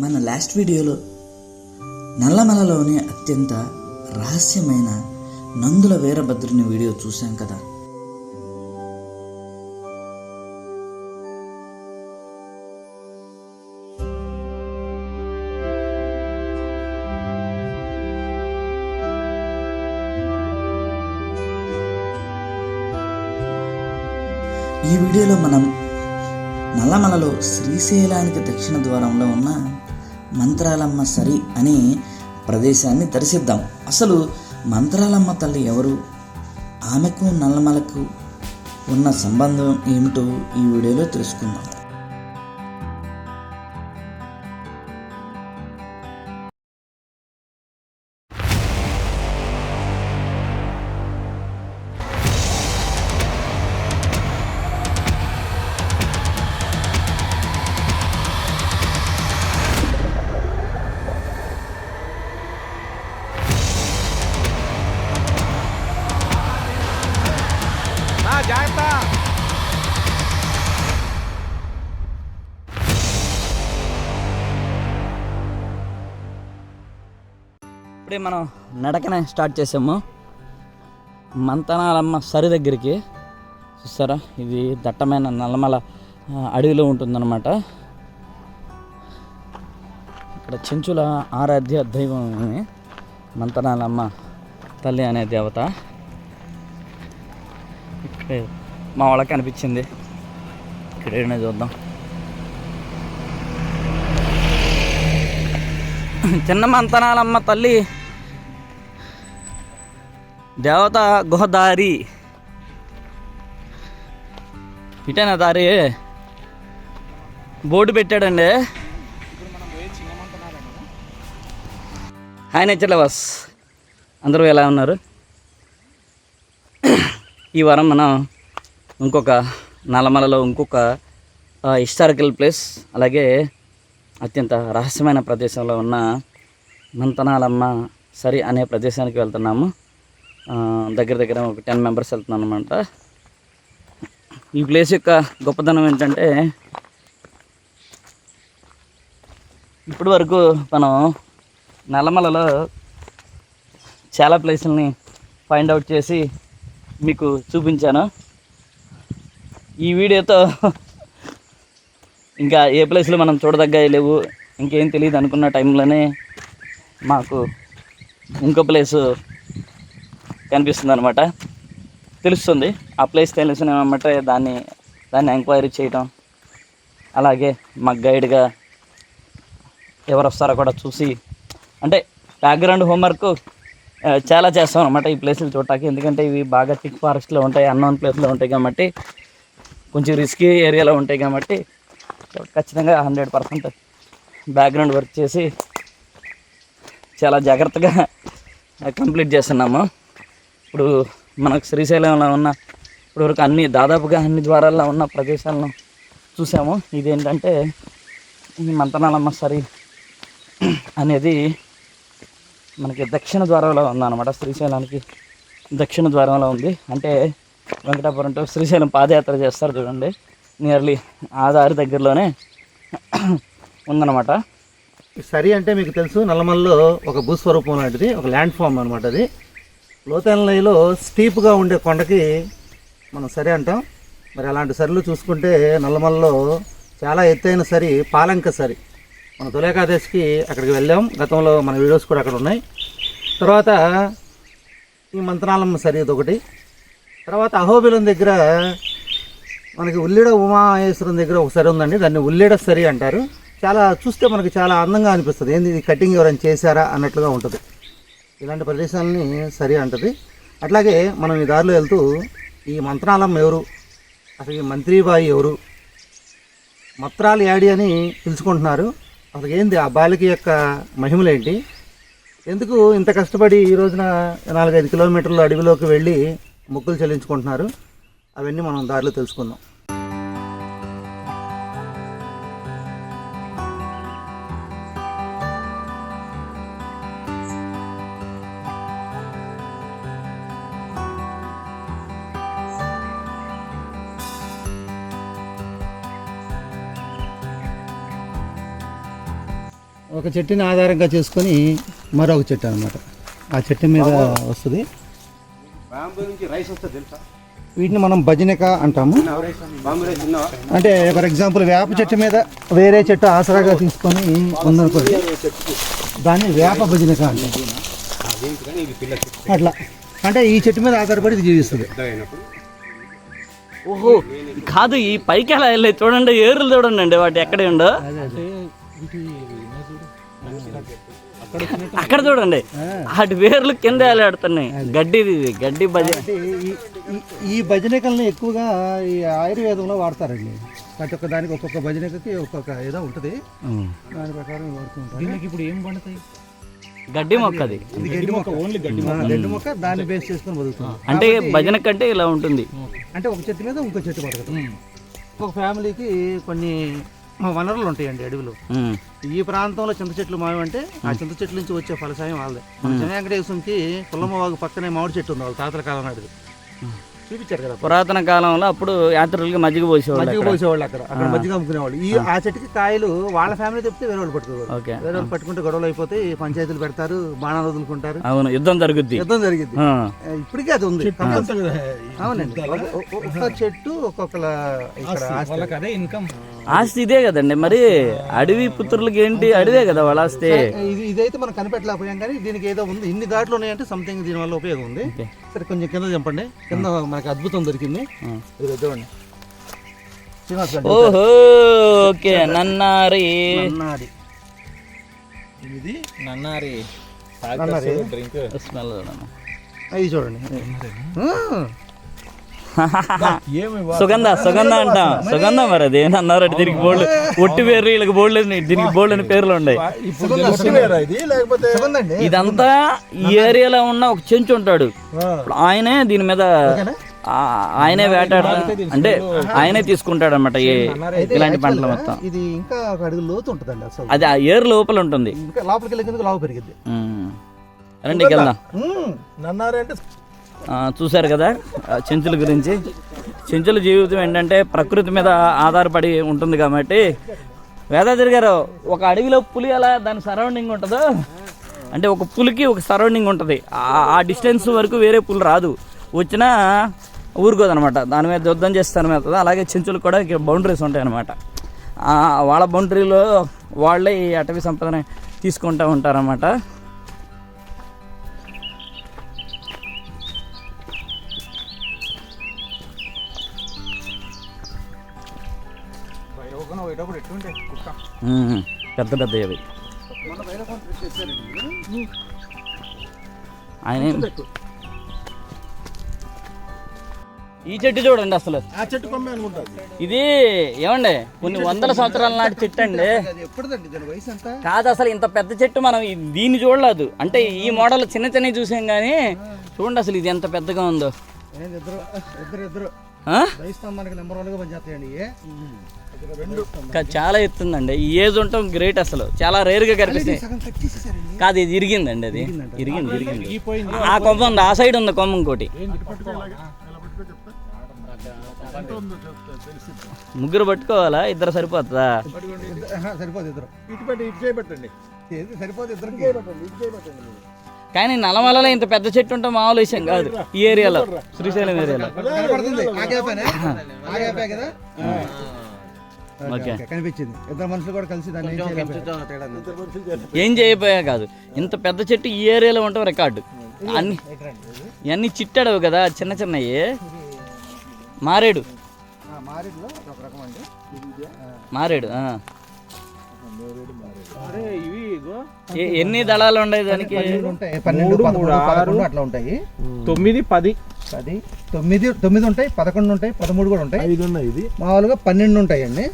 మన లాస్ట్ వీడియోలో నల్లమలలోని అత్యంత రహస్యమైన నందుల వీరభద్రుని వీడియో చూసాం కదా. ఈ వీడియోలో మనం నల్లమలలో శ్రీశైలానికి దక్షిణ ద్వారంలో ఉన్న మంత్రాలమ్మ సరి అనే ప్రదేశాన్ని దర్శిద్దాం. అసలు మంత్రాలమ్మ తల్లి ఎవరు, ఆమెకు నల్లమలకు ఉన్న సంబంధం ఏమిటో ఈ వీడియోలో తెలుసుకుందాం. ఇప్పుడే మనం నడకనే స్టార్ట్ చేసాము మంతనాలమ్మ సరి దగ్గరికి. చూస్తారా, ఇది దట్టమైన నల్లమల అడవిలో ఉంటుందన్నమాట. ఇక్కడ చెంచుల ఆరాధ్య దైవం మంతనాలమ్మ తల్లి అనే దేవత. ఇక్కడే మా వాళ్ళకి అనిపించింది, ఇక్కడే చూద్దాం. చిన్న మంతనాలమ్మ తల్లి దేవత గుహదారి. ఇటేనా దారి? బోర్డు పెట్టాడండి. హాయ్ నేచర్ లవర్స్, అందరూ ఎలా ఉన్నారు? ఈ వారం మనం ఇంకొక నల్లమలలో ఇంకొక హిస్టారికల్ ప్లేస్, అలాగే అత్యంత రహస్యమైన ప్రదేశంలో ఉన్న మంతనాలమ్మ సరి అనే ప్రదేశానికి వెళ్తున్నాము. దగ్గర దగ్గర ఒక 10 మెంబర్స్ వెళ్తున్నాం అనమాట. ఈ ప్లేస్ యొక్క గొప్పతనం ఏంటంటే, ఇప్పటి వరకు మనం నల్లమలలో చాలా ప్లేసుల్ని ఫైండ్ అవుట్ చేసి మీకు చూపించాను. ఈ వీడియోతో ఇంకా ఏ ప్లేస్లో మనం చూడదగ్గాయి లేవు, ఇంకేం తెలియదు అనుకున్న టైంలోనే మాకు ఇంకో ప్లేసు కనిపిస్తుంది అనమాట. తెలుస్తుంది ఆ ప్లేస్ తెలిసినమంటే దాన్ని ఎంక్వైరీ చేయటం, అలాగే మాకు గైడ్గా ఎవరు వస్తారో కూడా చూసి, అంటే బ్యాక్గ్రౌండ్ హోంవర్క్ చాలా చేస్తాం అనమాట ఈ ప్లేసులు చూడటానికి. ఎందుకంటే ఇవి బాగా థిక్ ఫారెస్ట్లో ఉంటాయి, అన్నోన్ ప్లేస్లో ఉంటాయి కాబట్టి, కొంచెం రిస్కీ ఏరియాలో ఉంటాయి కాబట్టి ఖచ్చితంగా 100% బ్యాక్గ్రౌండ్ వర్క్ చేసి చాలా జాగ్రత్తగా కంప్లీట్ చేస్తున్నాము. ఇప్పుడు మనకు శ్రీశైలంలో ఉన్న ఇప్పటివరకు దాదాపుగా అన్ని ద్వారాల్లో ఉన్న ప్రదేశాలను చూసాము. ఇదేంటంటే ఈ మంతనాలమ్మ సరి అనేది మనకి దక్షిణ ద్వారంలో ఉందన్నమాట. శ్రీశైలానికి దక్షిణ ద్వారంలో ఉంది. అంటే వెంకటాపురం టు శ్రీశైలం పాదయాత్ర చేస్తారు చూడండి, నియర్లీ ఆ దారి దగ్గరలోనే ఉందన్నమాట. సరి అంటే మీకు తెలుసు, నల్లమల్లో ఒక భూస్వరూపం లాంటిది, ఒక ల్యాండ్ ఫామ్ అనమాట. అది లోతైన లోయలో స్టీప్గా ఉండే కొండకి మనం సరి అంటాం. మరి అలాంటి సరిలు చూసుకుంటే నల్లమల్లో చాలా ఎత్తైన సరి పాలంక సరి. మన తొలేకాదేశికి అక్కడికి వెళ్ళాం, గతంలో మన వీడియోస్ కూడా అక్కడ ఉన్నాయి. తర్వాత ఈ మంతనాలమ్మ సరి ఒకటి. తర్వాత అహోబిలం దగ్గర మనకి ఉల్లిడ ఉమామహేశ్వరం దగ్గర ఒక సరి ఉందండి, దాన్ని ఉల్లిడ సరి అంటారు. చాలా చూస్తే మనకి చాలా అందంగా అనిపిస్తుంది, ఏంది ఇది కటింగ్ ఎవరైనా చేశారా అన్నట్లుగా ఉంటుంది. ఇలాంటి ప్రదేశాలని సరి అంటది. అట్లాగే మనం ఈ దారిలో వెళ్తూ ఈ మంత్రాలమ్మ ఎవరు, అసలు ఈ మంత్రిబాయి ఎవరు, మత్రాలు యాడి అని పిలుచుకుంటున్నారు. అసలు ఏంది ఆ బాలిక యొక్క మహిమలేంటి, ఎందుకు ఇంత కష్టపడి ఈ రోజున 4-5 కిలోమీటర్ల అడవిలోకి వెళ్ళి మొక్కులు చెల్లించుకుంటున్నారు, అవన్నీ మనం దారిలో తెలుసుకుందాం. ఒక చెట్టుని ఆధారంగా చేసుకొని మరొక చెట్టు అనమాట. ఆ చెట్టు మీద వస్తుంది. వీటిని మనం భజనిక అంటాము. అంటే ఫర్ ఎగ్జాంపుల్ వేప చెట్టు మీద వేరే చెట్టు ఆసరాగా తీసుకొని ఉందనుకోండి, దాన్ని వేప భజనిక అంటాం. అట్లా అంటే ఈ చెట్టు మీద ఆధారపడి ఇది జీవిస్తుంది. ఓహో కాదు, ఈ పైకి ఎలా వెళ్ళాయి చూడండి, ఏర్లు చూడండి వాటి ఎక్కడే ఉండో. అక్కడ చూడండి వాటి వేర్లు కింద వేలాడుతున్నాయి. గడ్డి భజన. ఈ భజనికల్ని ఎక్కువగా ఈ ఆయుర్వేదంలో వాడతారండి. ప్రతి ఒక్క దానికి ఒక్కొక్క భజనికకి ఒక్కొక్క ఏదో ఉంటుంది, దాని ప్రకారం వాడుతుంటారు. దీనికి ఇప్పుడు ఏం పండుతాయి? గడ్డి మొక్క. అది గడ్డి మొక్క, ఓన్లీ గడ్డి మొక్క. దాన్ని బేస్ చేసుకొని బతుకుతుంది. అంటే భజన కంటే ఇలా ఉంటుంది. అంటే ఒక చెట్టు మీద ఇంకో చెట్టు పడగదు. ఒక ఫ్యామిలీకి కొన్ని వనరులు ఉంటాయండి అడవిలో. ఈ ప్రాంతంలో చింత చెట్లు మావంటే ఆ చింత చెట్ల నుంచి వచ్చే ఫలసాయం వాళ్ళదే. మన వెంకటేశ్వరంకి పుల్లమ్మవాగు పక్కనే మామిడి చెట్టు ఉంది, వాళ్ళ తాతల కాలం నాటిది. చూపించారు కదా పురాతన కాలంలో. అప్పుడు యాత్రికులకి మజ్జిగ పోసేవాళ్ళు అక్కడ మజ్జిగ అమ్ముకునేవాళ్ళు. ఈ ఆ చెట్టుకి కాయలు వాళ్ళ ఫ్యామిలీ తెప్పితే వేరే వాళ్ళు పట్టుకోవాలి. వేరే వాళ్ళు పట్టుకుంటే గొడవలు అయిపోతే పంచాయతీలు పెడతారు, బాణాలు వదులుకుంటారు. అవును, యుద్ధం జరిగింది. ఇప్పటికీ అది ఉంది. అవునండి, ఒక్కొక్క చెట్టు ఒక్కొక్కల ఇన్కమ్ ఆస్తి ఇదే కదండి. మరి అడవి పుత్రులకి ఏంటి, అడవే కదా వాళ్ళ ఆస్తి. ఇదైతే మనం కనిపెట్టలేకపోయాం, కానీ దీనికి ఏదో ఉంది. ఇన్ని ఘాట్లు ఉన్నాయంటే సంథింగ్ దీని వల్ల ఉపయోగం ఉంది. సరే కొంచెం కింద చంపండి. కింద మనకి అద్భుతం దొరికింది. చూడండి. ఓహో ఓకే, నన్నారి. ఇది నన్నారి డ్రింక్ స్మెల్. అది చూడండి. సుగంధ అంటాం. సుగంధం మరి అది అన్నారు. దీనికి బోల్డ్ ఒట్టి పేర్లు, వీళ్ళకి బోల్డ్, దీనికి బోల్డ్ అని పేర్లు ఉన్నాయి. ఇదంతా ఈ ఏరియాలో ఉన్న ఒక చెంచు ఉంటాడు, ఆయనే దీని మీద ఆయనే వేటాడతాడు. అంటే ఆయనే తీసుకుంటాడు అనమాట ఇలాంటి పంటలు మొత్తం. ఇది ఇంకా ఒక అడుగు లోతు ఉంటుందండి. అసలు అది ఆ ఏరు లోపల ఉంటుంది. ఇంకా లోపలికి వెళ్ళే కిందకి లావు పెరిగింది. రండి వెళ్దాం. నన్నారంటే చూశారు కదా చెంచుల గురించి. చెంచుల జీవితం ఏంటంటే ప్రకృతి మీద ఆధారపడి ఉంటుంది కాబట్టి. వేదాద్రి గారు, ఒక అడవిలో పులి ఎలా దాని సరౌండింగ్ ఉంటుందో, అంటే ఒక పులికి ఒక సరౌండింగ్ ఉంటుంది. ఆ డిస్టెన్స్ వరకు వేరే పులి రాదు, వచ్చినా ఊరుకోదనమాట. దాని మీద యుద్ధం చేస్తాను మీద. అలాగే చెంచులకు కూడా బౌండరీస్ ఉంటాయి అన్నమాట. వాళ్ళ బౌండరీలో వాళ్ళే ఈ అటవీ సంపదని తీసుకుంటూ ఉంటారన్నమాట. పెద్ద పెద్ద అవి. ఆయన ఈ చెట్టు చూడండి, అసలు ఆ చెట్టు కొమ్మే అనుకుంటారు. ఇది ఏమండి కొన్ని వందల సంవత్సరాల నాటి చెట్టు అండి. కాదు, అసలు ఇంత పెద్ద చెట్టు మనం దీన్ని చూడలేదు. అంటే ఈ మోడల్ చిన్న చిన్నవి చూసాం కానీ చూడండి అసలు ఇది ఎంత పెద్దగా ఉందో. చాలా ఎత్తుందండి. ఈ ఏజ్ ఉంటాం గ్రేట్. అసలు చాలా రేర్ గా కనిపిస్తాయి. కాదు, ఇది ఇరిగిందండి. అది ఇరిగింది. ఆ కొమ్మ ఉంది, ఆ సైడ్ ఉంది కొమ్మ ఇంకోటి. ముగ్గురు పట్టుకోవాలా, ఇద్దరు సరిపోతుందా? సరిపోదు, ఇద్దరు ఇటు పెట్టండి. సరిపోదు, ఇద్దరు. కానీ నల్లమలలో ఇంత పెద్ద చెట్టు ఉంటే మామూలు విషయం కాదు. ఈ ఏరియాలో, శ్రీశైలం ఏరియాలో కనిపించింది. ఇద్దరు మనుషులు కూడా కలిసి ఏం చేయబోయా కాదు. ఇంత పెద్ద చెట్టు ఈ ఏరియాలో ఉంటాం రికార్డు. ఇవన్నీ చిట్టాడవు కదా, చిన్న చిన్నవి. మారేడు ఎన్ని దళాలు ఉన్నాయి దానికి? 12, 13 అట్లా ఉంటాయి. 9, 10, 9 ఉంటాయి, 11 ఉంటాయి, 13 కూడా ఉంటాయి. 5 ఉన్నాయి. ఇది మామూలుగా 12 ఉంటాయండి.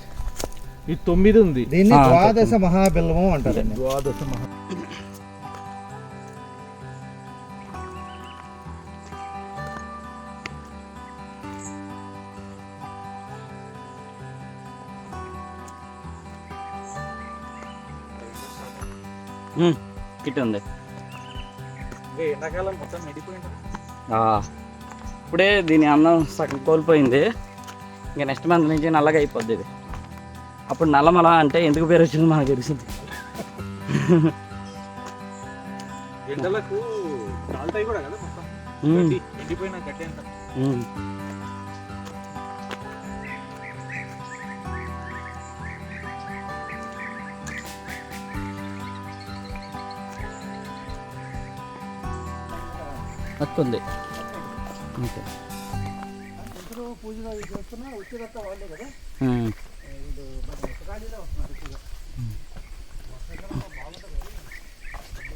ఇది 9 ఉంది. దీన్ని ద్వాదశ మహాబిల్వం అంటారండి. ద్వాదశ మహా కిట్ ఉంది. ఎండాకాలం మొత్తం ఎండిపోయింది. ఇప్పుడే దీని అందం సగం కోల్పోయింది. ఇంకా నెక్స్ట్ మంత్ నుంచి నల్లగా అయిపోద్ది ఇది. అప్పుడు నల్లమల అంటే ఎందుకు పేరు వచ్చింది మనకు తెలిసింది. ఎండలకు కాలుతాయి కూడా కదా మొత్తం ఉమ్, ఎండిపోయిన గడ్డి అంతా. ఉమ్. వస్తుంది ఓకే. పూజగా చేస్తున్నా వచ్చేదాకా వాళ్ళే కదా ఉమ్. వీళ్ళు ఖాళీగా వస్తున్నారు ఎక్కువగా.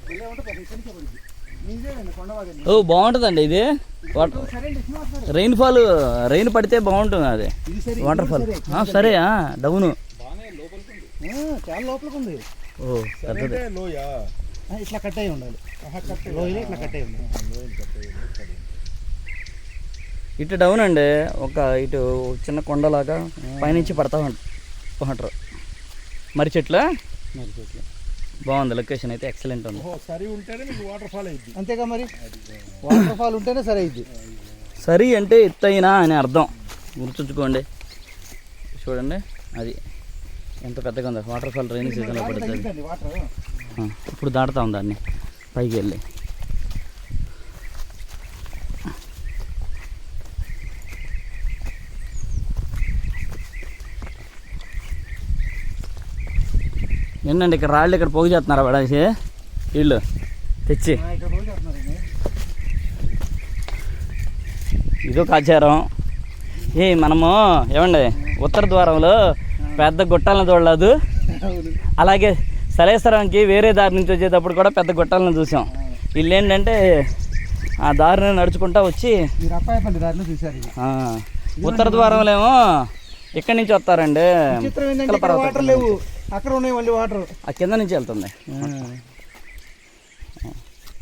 వెళ్ళే ఉంటే పెద్ద ఇక్కడికే పడుద్ది. మీదేనండి కొండవాదండి. ఓ బాగుంటుందండి ఇది సరే అండి ఇచ్చిన వస్తారు. రెయిన్ పడితే బాగుంటుంది అది ఇది సరే వాటర్ ఫాల్. సరే డౌను బాగానే లోపలికి ఉంది. చాలా లోపలికి ఉంది. ఓ పెద్దది. లోయ ఇట్లా కట్ అయి ఉండాలి. లోయలో ఇట్లా కట్ అయి ఉండాలి. ఇటు డౌన్ అండి ఇటు చిన్న కొండలాగా పైనుంచి పడతా వాటర్. మరి చెట్ల బాగుంది లొకేషన్ అయితే ఎక్సలెంట్ ఉంది. సరి ఉంటేనే మీకు వాటర్ ఫాల్ అయింది. అంతేగా మరి వాటర్ ఫాల్ ఉంటేనే సరే అయింది. సరి అంటే ఎత్తైనా అని అర్థం గుర్తుంచుకోండి. చూడండి అది ఎంత పెద్దగా ఉందో వాటర్ ఫాల్. రైనీ సీజన్లో పడుతుంది. వాటర్ ఇప్పుడు దాటుతాం దాన్ని పైకి వెళ్ళి. ఏంటండి ఇక్కడ రాళ్ళు ఇక్కడ పోగు చేస్తున్నారా పడేసి వీళ్ళు తెచ్చి. ఇక్కడ రోజు చేస్తున్నారండి. ఇదొక ఆచారం. మనము ఏమండి ఉత్తర ద్వారంలో పెద్ద గుట్టాలను చూడలేదు, అలాగే సలేశ్వరంకి వేరే దారి నుంచి వచ్చేటప్పుడు కూడా పెద్ద గుట్టాలను చూసాం. వీళ్ళు ఏంటంటే ఆ దారిని నడుచుకుంటా వచ్చి మీరు అప్పాయపల్లి దారిలో చూశారు ఇది. ఉత్తర ద్వారంలో ఏమో ఇక్కడి నుంచి వస్తారండి. చిత్రం ఏంటంటే ఇక్కడ వాటర్ లేవు, అక్కడ ఉన్నాయి మళ్ళీ వాటర్. ఆ కింద నుంచి వెళ్తుంది.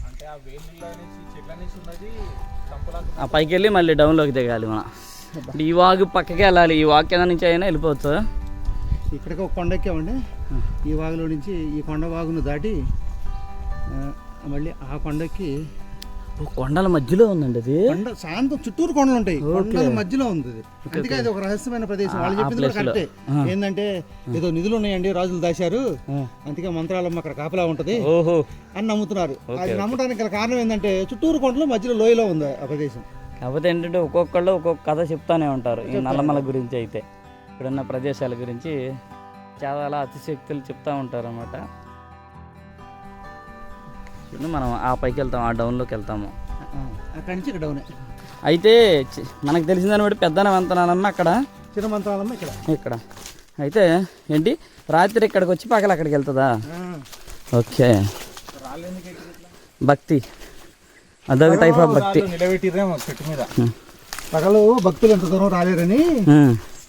అంటే ఆ వేళ్ళ నుంచి చెట్ల నుంచి ఉన్నది సంపలాగా. ఆ పైకి వెళ్ళి మళ్ళీ డౌన్లోకి దిగాలి మనం. ఈ వాగు పక్కకి వెళ్ళాలి. ఈ వాగు కింద నుంచి అయినా వెళ్ళిపోవచ్చు. ఇక్కడికి ఒక కొండ ఎక్కామండి. ఈ వాగులో నుంచి ఈ కొండ వాగును దాటి మళ్ళీ ఆ కొండకి. కొండల మధ్యలో ఉందండి అది. కొండ శాంతం చుట్టూరు కొండలు ఉంటాయి, కొండల మధ్యలో ఉంది అది. అందుకే అది ఒక రహస్యమైన ప్రదేశం. వాళ్ళు చెప్పింది కూడా కరెక్టే. ఏంటంటే ఏదో నిధులు ఉన్నాయండి, రాజులు దాచారు, అందుకే మంత్రాలమ్మ అక్కడ కాపలా ఉంటది అని నమ్ముతున్నారు. అది నమ్మడానికి గల కారణం ఏంటంటే చుట్టూరు కొండలు మధ్యలో లోయలో ఉంది ఆ ప్రదేశం. కాకపోతే ఏంటంటే ఒక్కొక్కళ్ళు ఒక్కొక్క కథ చెప్తానే ఉంటారు. ఈ నల్లమల గురించి అయితే ఇక్కడున్న ప్రదేశాల గురించి చాలా అతిశక్తులు చెప్తూ ఉంటారు అన్నమాట. మనం ఆ పైకి వెళ్తాం, ఆ డౌన్లోకి వెళ్తాము. అక్కడి నుంచి ఇక్కడ డౌన్. అయితే మనకు తెలిసిన దాన్ని బట్టి పెద్దన వంతనాలమ్మ అక్కడ, చిన్న మంత్రాలమ్మ ఇక్కడ. అయితే ఏంటి రాత్రి ఇక్కడికి వచ్చి పగలు అక్కడికి వెళ్తుందా? ఓకే, భక్తి అదొక టైప్ ఆఫ్ భక్తి. నిలబెట్టిరేమో చెట్టు మీద. పగలు భక్తులు ఎంత దూరం రాలేరని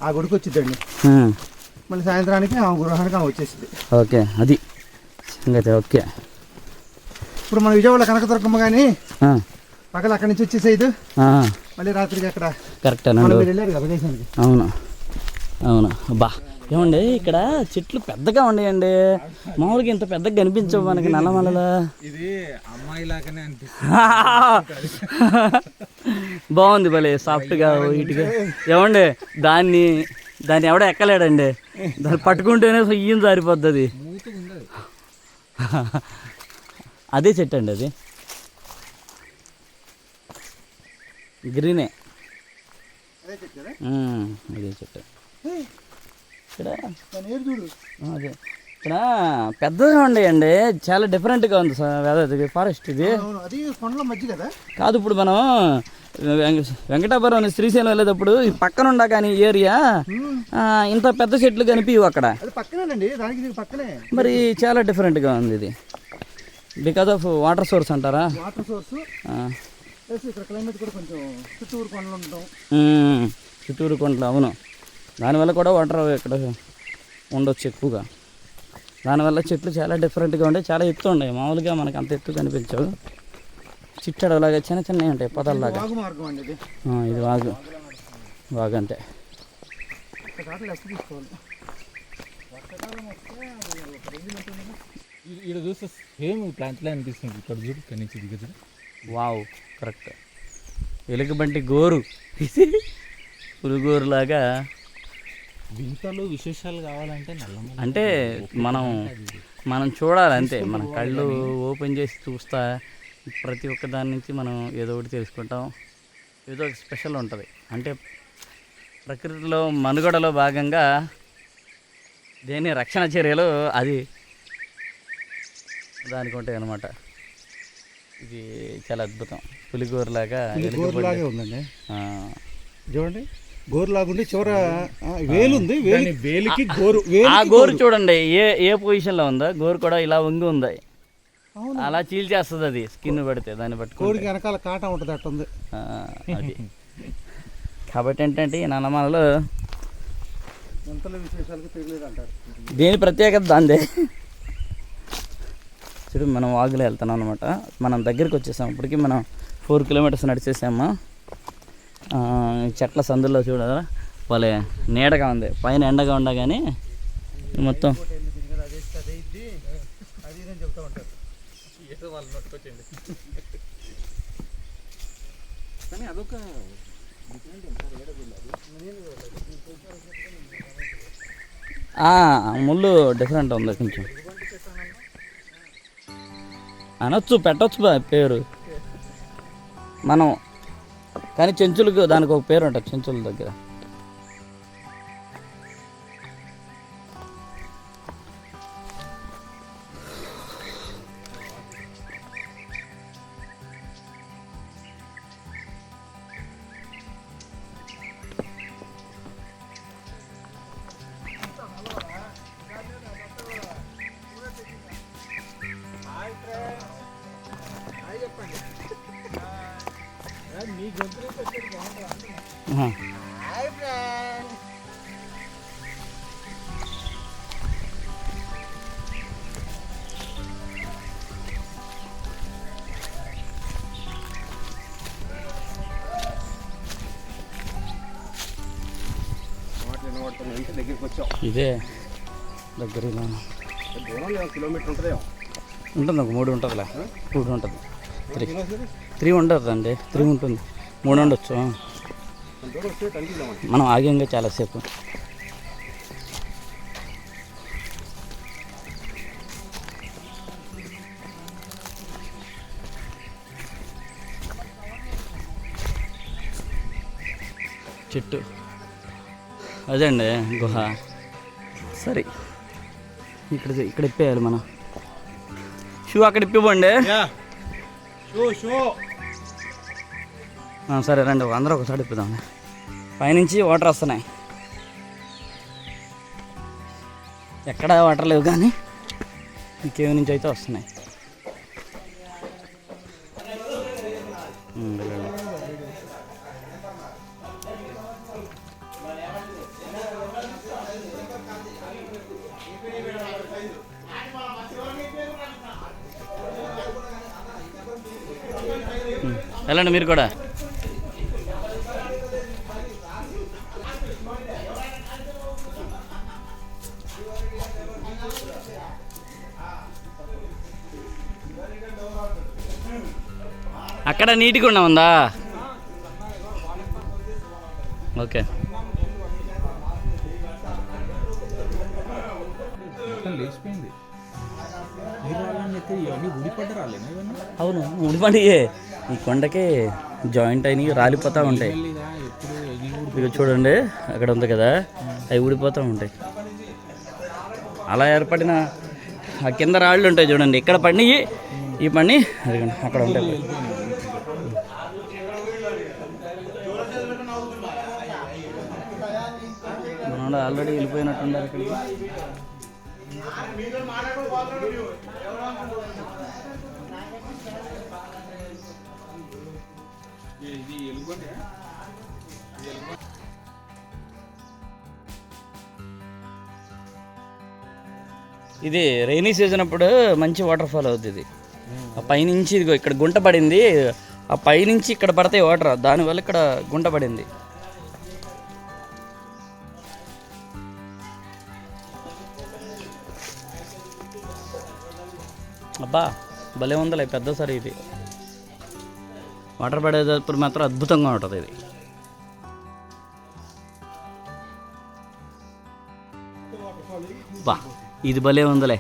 ఆ గుడికి వచ్చిద్దండి. మళ్ళీ సాయంత్రానికి ఆ గృహానికి ఆమె వచ్చేసింది. ఓకే, అది సంగతి. ఓకే, ఇప్పుడు మన విజయవాడ కనకదుర్గమ్మ కానీ పగలు అక్కడి నుంచి వచ్చేసేది, మళ్ళీ రాత్రికి అక్కడ కరెక్ట్ వెళ్ళారు కదా ప్రదేశానికి. అవును అవును. బా ఏమండి ఇక్కడ చెట్లు పెద్దగా ఉండేయండి. మామూలుగా ఇంత పెద్దగా కనిపించవు మనకి నల్లమలలో. ఇది అమ్మాయి లాగానే అనిపిస్తుంది. బాగుంది భలే సాఫ్ట్గా వీటిగా. ఏమండి దాన్ని ఎవడో ఎక్కలేడండి. దాన్ని పట్టుకుంటేనే సొయ్యం జారిపోద్ది. అదే చెట్టు అండి, అది గ్రీనే. అదే చెట్టు ఇక్కడ. అదే ఇక్కడ పెద్దగా ఉండేయండి, చాలా డిఫరెంట్గా ఉంది సార్ ఫారెస్ట్ ఇది. కొండల మధ్య కదా కాదు, ఇప్పుడు మనం వెంకటాపురం శ్రీశైలం వెళ్ళేటప్పుడు ఈ పక్కన ఉండా కానీ ఏరియా ఇంత పెద్ద చెట్లు కనిపించవు అక్కడ. పక్కనేనండి, దానికి పక్కనే. మరి చాలా డిఫరెంట్గా ఉంది ఇది. బికాజ్ ఆఫ్ వాటర్ సోర్స్ అంటారా? వాటర్ సోర్స్, ఇక్కడ క్లైమేట్ కూడా కొంచెం చుట్టూరు కొండలు ఉండటం. చుట్టూరు కొండలు, అవును. దానివల్ల కూడా వాటర్ ఇక్కడ ఉండొచ్చు ఎక్కువగా. దానివల్ల చెట్లు చాలా డిఫరెంట్గా ఉంటాయి, చాలా ఎత్తు ఉన్నాయి. మామూలుగా మనకు అంత ఎత్తు కనిపించవు. చిట్టడలాగా చిన్న చిన్నవి ఉంటాయి, పొదల్లాగా. ఇది వాగు అంటే. ఇక్కడ చూస్తే సేమ్ ప్లాంట్లే అనిపిస్తుంది. ఇక్కడ చూడు, ఇక్కడ నుంచి దిగదు. Wow, correct. ఎలుగుబంటి గోరు పులిగోరులాగా వింతలు విశేషాలు కావాలంటే నల్లమల్ల అంటే మనం చూడాలి అంతే. మన కళ్ళు ఓపెన్ చేసి చూస్తా ప్రతి ఒక్క దాని నుంచి మనం ఏదో ఒకటి తెలుసుకుంటాం. ఏదో ఒక స్పెషల్ ఉంటుంది. అంటే ప్రకృతిలో మనుగడలో భాగంగా దేని రక్షణ చర్యలు అది దానికి ఉంటాయి అన్నమాట. ఇది చాలా అద్భుతం. పులిగోరులాగా గోరులాగే ఉందండి. చూడండి గోరులాగుండి చివర వేలు ఉంది. వేలికి గోరు ఆ గోరు చూడండి ఏ పొజిషన్లో ఉందో. గోరు కూడా ఇలా వంగి ఉంది. అలా చీల్చేస్తుంది అది స్కిన్ పడితే దాన్ని పట్టుకో. కోడికి వెనకాల కాటా ఉంటుంది అట్టుంది. అది కాబట్టి ఏంటంటే ఈ నల్లమలలో వింతల విశేషాలకు తెలియదు అంటారు. దేని ప్రత్యేకత దాందే. చూడు మనం వాగులో వెళ్తున్నాం అనమాట. మనం దగ్గరికి వచ్చేసాం. ఇప్పటికి మనం 4 కిలోమీటర్స్ నడిచేసాము. చెట్ల సందుల్లో చూడరా వాళ్ళే నీడగా ఉంది. పైన ఎండగా ఉండ కానీ మొత్తం కానీ అదొక ముళ్ళు డిఫరెంట్ ఉంది కొంచెం. అనొచ్చు పెట్టచ్చు పేరు మనం. కానీ చెంచులకు దానికి ఒక పేరు ఉంటుంది చెంచుల దగ్గర. దగ్గరికి వచ్చాం. ఇదే దగ్గరలో దూరం కిలోమీటర్ ఉంటుందేమో. ఉంటుంది. ఒక 3 ఉంటుందిలే. 3 ఉంటుంది. 3 ఉండదు అండి. 3 ఉంటుంది. 3 ఉండొచ్చు. మనం ఆగంగా చాలాసేపు. చెట్టు అదే అండి గుహ. సరే ఇక్కడ ఇప్పేయాలి మనం. షూ అక్కడ ఇప్పివ్వండి. సరే రండి అందరూ ఒకసారి ఇప్పుదాం. పైనుంచి వాటర్ వస్తున్నాయి. ఎక్కడ వాటర్ లేవు కానీ ఈ కేవ్ నుంచి అయితే వస్తున్నాయి. వెళ్ళండి మీరు కూడా. అక్కడ నీట్గా ఉందా? ఓకే. లేచిపోయింది. ఇవన్నీ ఊడిపడ్డ రాలేనా? ఇవన్నీ అవును ఊడిపడియే. ఈ కొండకి జాయింట్ అయినవి రాలిపోతూ ఉంటాయి. ఇక చూడండి అక్కడ ఉంది కదా, అవి ఊడిపోతూ ఉంటాయి. అలా ఏర్పడిన ఆ కింద రాళ్ళు ఉంటాయి చూడండి. ఇక్కడ పడినవి ఈ పని అదిగండి అక్కడ ఉంటాయి. మన ఆల్రెడీ వెళ్ళిపోయినట్టున్నారు అక్కడికి. ఇది రైనీ సీజన్ అప్పుడు మంచి వాటర్ ఫాల్ అవుతుంది. ఇది ఆ పైనుంచి ఇదిగో ఇక్కడ గుంట పడింది. ఆ పైనుంచి ఇక్కడ పడతాయి వాటర్. దానివల్ల ఇక్కడ గుంట పడింది. అబ్బా భలే ఉందలే పెద్ద సరే. ఇది వాటర్ పడేటప్పుడు మాత్రం అద్భుతంగా ఉంటుంది. ఇది ఇది భలే ఉందిలే.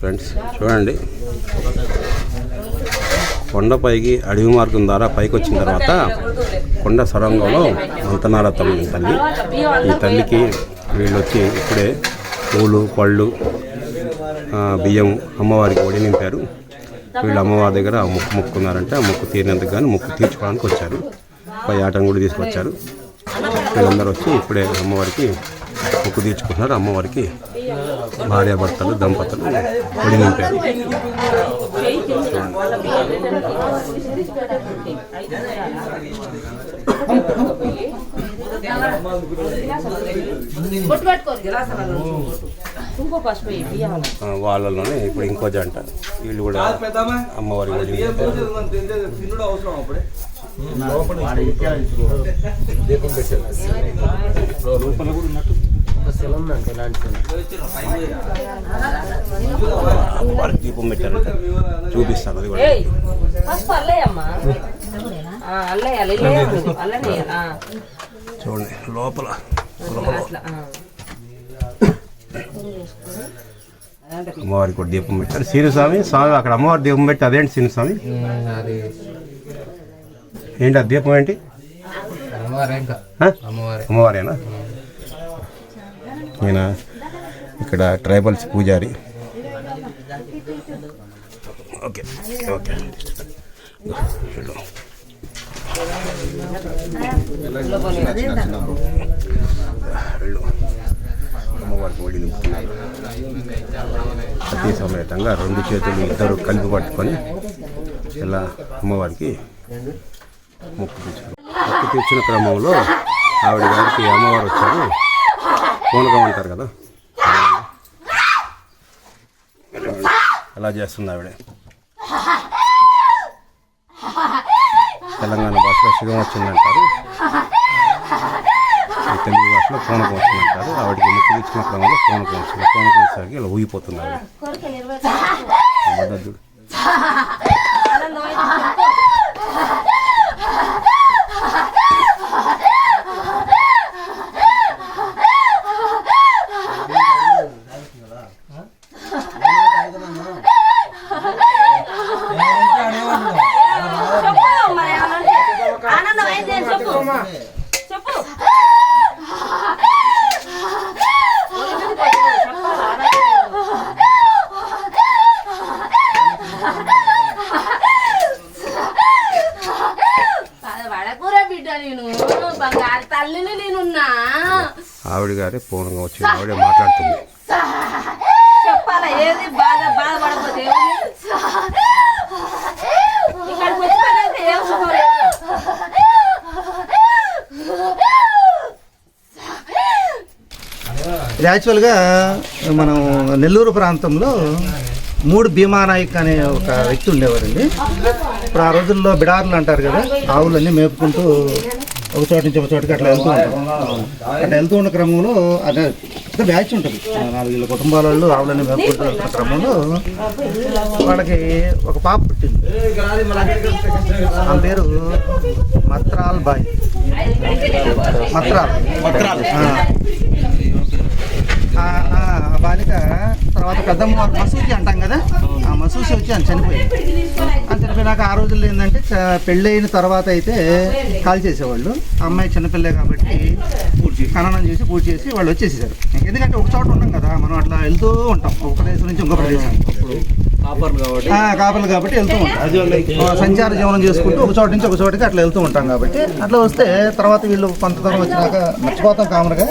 ఫ్రెండ్స్ చూడండి, కొండపైకి అడవి మార్గం ద్వారా పైకి వచ్చిన తర్వాత కొండ సొరంగంలో మంతనాల తల్లి. ఈ తల్లికి వీళ్ళు వచ్చి ఇప్పుడే పూలు పళ్ళు బియ్యం అమ్మవారికి ఒడి నింపారు. వీళ్ళు అమ్మవారి దగ్గర మొక్కున్నారంటే ఆ మొక్కు తీరినందుకు కానీ మొక్కు తీర్చుకోవడానికి వచ్చారు. పై ఆటం కూడా తీసుకొచ్చారు. వీళ్ళందరూ వచ్చి ఇప్పుడే అమ్మవారికి మొక్కు తీర్చుకుంటున్నారు. అమ్మవారికి భార్యాభర్తలు దంపతులు ఒడి నింపారు. వాళ్ళలోనే ఇప్పుడు ఇంకో జంట వీళ్ళు కూడా అమ్మవారికి ఒడి నింపారు. వారికి దీపం పెట్టారంట, చూపిస్తాను అది కూడా. చూడండి లోపల అమ్మవారికి కూడా దీపం పెట్టారు. శ్రీస్వామి స్వామి అక్కడ అమ్మవారి దీపం పెట్టి అదేంటి శ్రీస్వామి? ఏంటి ఆ దీపం ఏంటి? అమ్మవారేనా? ఈయన ఇక్కడ ట్రైబల్స్ పూజారి. ఓకే ఓకే అమ్మవారికి ఒడి నింపుతున్నారు. సతీ సమేతంగా రెండు చేతులు ఇద్దరు కలిపి పట్టుకొని ఇలా అమ్మవారికి మొక్కు తీర్చారు. మొక్కు తీర్చిన క్రమంలో ఆవిడ గారికి అమ్మవారు వచ్చారు. పూనకం అంటారు కదా, అలా చేస్తుంది ఆవిడ. తెలంగాణ భాషలో శివం వచ్చిందంటారు, తెలుగు భాషలో పూనకం వచ్చిందంటారు. ఆవిడకి ముక్కు ఇచ్చిన క్రమంలో పూనకం వచ్చింది. పూనకం వచ్చేసరికి ఇలా ఊగిపోతుంది ఆవిడ. మద్దతు ఆవిడ గారే పూర్ణంగా వచ్చింది. ఆవిడే మాట్లాడుతుంది. చెప్పాలా ఏది బాగా బాధపడకపోతే ఇది యాక్చువల్గా మనం నెల్లూరు ప్రాంతంలో 3 భీమానాయక్ అనే ఒక వ్యక్తి ఉండేవారండి. ఇప్పుడు ఆ రోజుల్లో బిడార్లు అంటారు కదా, ఆవులన్నీ మేపుకుంటూ ఒక చోట నుంచి ఒక చోటకి అట్లా వెళ్తూ ఉంటాం. అట్లా వెళ్తూ ఉన్న క్రమంలో అదే పెద్ద బ్యాచ్ ఉంటుంది, 4 కుటుంబాల వాళ్ళు ఆవులని మేపుకుంటూ వెళ్తున్న క్రమంలో వాళ్ళకి ఒక పాప పుట్టింది. ఆ పేరు మత్రాల్ బాయ్. మత్రాల్ ఆ బాలిక తర్వాత పెద్దమ్మ మసూచి అంటాం కదా, ఆ మసూచి వచ్చి అని చనిపోయింది. అని చనిపోయినాక ఆ రోజుల్లో ఏంటంటే పెళ్ళైన తర్వాత అయితే కాల్ చేసేవాళ్ళు. ఆ అమ్మాయి చిన్నపిల్లే కాబట్టి ఖననం చేసి పూర్తి చేసి వాళ్ళు వచ్చేసేసారు. ఎందుకంటే ఒక చోట ఉంటాం కదా మనం, అట్లా వెళ్తూ ఉంటాం ఒక ప్రదేశం నుంచి ఇంకో ప్రదేశం. కాపర్లు కాబట్టి వెళ్తూ ఉంటాం, సంచార జీవనం చేసుకుంటూ ఒక చోట నుంచి ఒక చోటికి అట్లా వెళ్తూ ఉంటాం. కాబట్టి అట్లా వస్తే తర్వాత వీళ్ళు కొంత దూరం వచ్చినాక మర్చిపోతాం కామన్గా.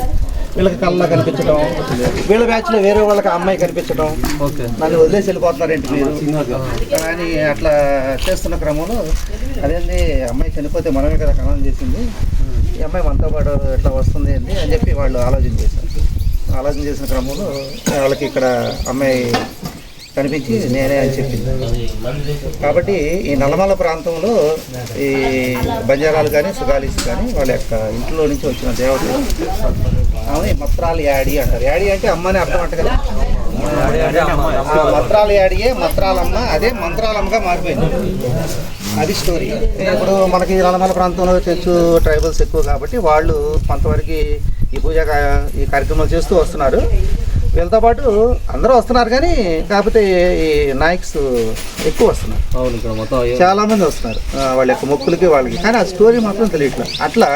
వీళ్ళకి కళ్ళ కనిపించడం, వీళ్ళ బ్యాచ్లో వేరే వాళ్ళకి అమ్మాయి కనిపించడం, నన్ను వదిలేసి వెళ్ళిపోతున్నారేంటి మీరు అని అట్లా చేస్తున్న క్రమంలో అదేంటి అమ్మాయి చనిపోతే మనమే కదా ఖననం చేసింది, ఈ అమ్మాయి మనతో పాటు ఎట్లా వస్తుంది ఏంటి అని చెప్పి వాళ్ళు ఆలోచన చేశారు. ఆలోచన చేసిన క్రమంలో వాళ్ళకి ఇక్కడ అమ్మాయి కనిపించి నేనే అని చెప్పింది. కాబట్టి ఈ నల్లమల ప్రాంతంలో ఈ బంజారాలు కానీ సుగాలీస్ కానీ వాళ్ళ యొక్క ఇంట్లో నుంచి వచ్చిన దేవత ఆమె మత్రాలు యాడి అంటారు. యాడి అంటే అమ్మని అర్థం అంట కదా, మత్రాలు యాడియే మత్రాలమ్మ, అదే మంత్రాలమ్మగా మారిపోయింది. అది స్టోరీ. ఇప్పుడు మనకి నల్లమల ప్రాంతంలో చర్చు ట్రైబల్స్ ఎక్కువ కాబట్టి వాళ్ళు కొంతవరకు ఈ ఈ కార్యక్రమాలు చేస్తూ వస్తున్నారు. వీళ్ళతో పాటు అందరూ వస్తున్నారు కానీ కాకపోతే ఈ నాయక్స్ ఎక్కువ వస్తున్నారు. చాలా మంది వస్తున్నారు వాళ్ళ యొక్క మొక్కులకి వాళ్ళకి, కానీ ఆ స్టోరీ మాత్రం తెలియట్లా. అట్లా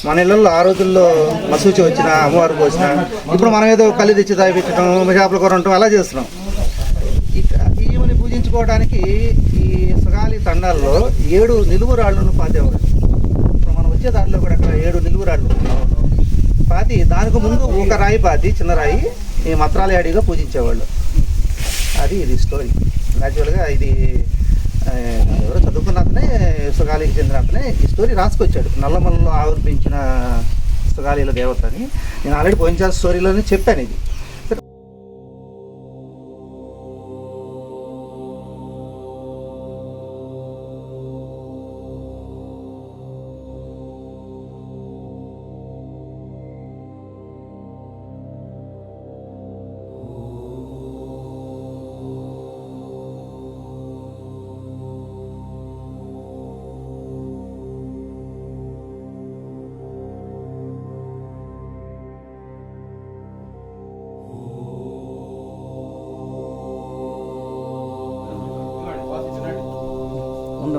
మన ఇళ్ళల్లో ఆ రోజుల్లో మసూచి వచ్చిన అమ్మవారికి వచ్చిన, ఇప్పుడు మనం ఏదో కళ్ళు తెచ్చి తాగిపెట్టడం, చేపల కూర ఉండటం అలా చేస్తున్నాం. ఈమెని పూజించుకోవడానికి ఈ సుగాలి తండాల్లో 7 నిలువు రాళ్ళను పాతేవారు. ఇప్పుడు మనం వచ్చే దారిలో కూడా అక్కడ 7 నిలువు రాళ్ళు పాతి, దానికి ముందు ఒక రాయి పాతి, చిన్న రాయి ఈ మత్రాల యాడిగా పూజించేవాళ్ళు. అది ఇది స్టోరీ. యాక్చువల్గా ఇది ఎవరో చదువుకున్న అతనే, సుగాలికి చెందిన అతనే ఈ స్టోరీ రాసుకొచ్చాడు. నల్లమల్లలో ఆవిర్భించిన సుగాలీల దేవత అని. నేను ఆల్రెడీ పోయిన స్టోరీలోనే చెప్పాను ఇది.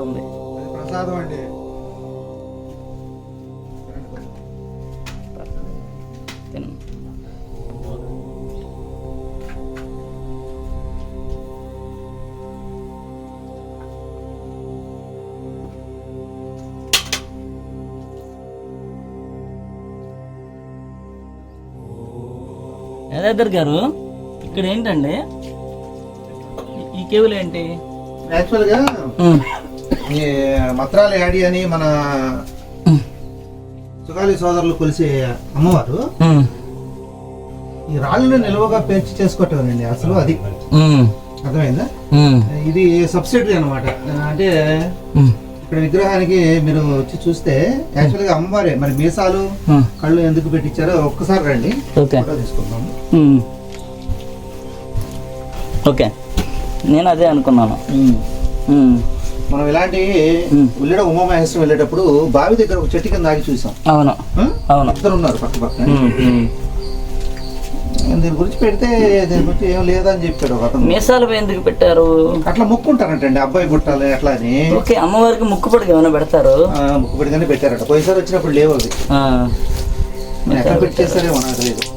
ఉంది ప్రసాదం అండి. తిను. యాదాద్రి గారు, ఇక్కడ ఏంటండి ఈ కేవులు ఏంటి? యాక్చువల్గా ఈ మత్రాల యాడి అని మన సుగాలి సోదరులు కొలిసే అమ్మవారు ఈ రాళ్ళని నిల్వగా పెంచి చేసుకోవటమేనండి అసలు. అది అర్థమైందా? ఇది సబ్సిడరీ అనమాట. అంటే ఇక్కడ విగ్రహానికి మీరు వచ్చి చూస్తే యాక్చువల్గా అమ్మవారే. మరి మీసాలు కళ్ళు ఎందుకు పెట్టించారో ఒక్కసారి రండి, ఫోటో తీసుకుందాము. ఓకే, నేను అదే అనుకున్నాను. మనం ఇలాంటి ఉల్లెడ ఉమామహేశ్వరం వెళ్ళేటప్పుడు బావి దగ్గర ఒక చెట్టు కింద ఆగి చూసాం. అవును అవును, ఇద్దరు ఉన్నారు పక్క పక్క. దీని గురించి పెడితే దీని గురించి ఏం లేదని చెప్పాడు ఒక అతను. మీసాలు ఎందుకు పెట్టారు? అట్లా మొక్కుంటారంటండి, అబ్బాయి పుట్టాలి అట్లా అని. ఓకే, అమ్మవారికి ముక్కుపడికి ఏమైనా పెడతారు? ముక్కుపడిగానే పెట్టారట. పోయిసారి వచ్చినప్పుడు లేవు అవి, ఎక్కడ పెట్టేస్తారేమో నాకు తెలియదు.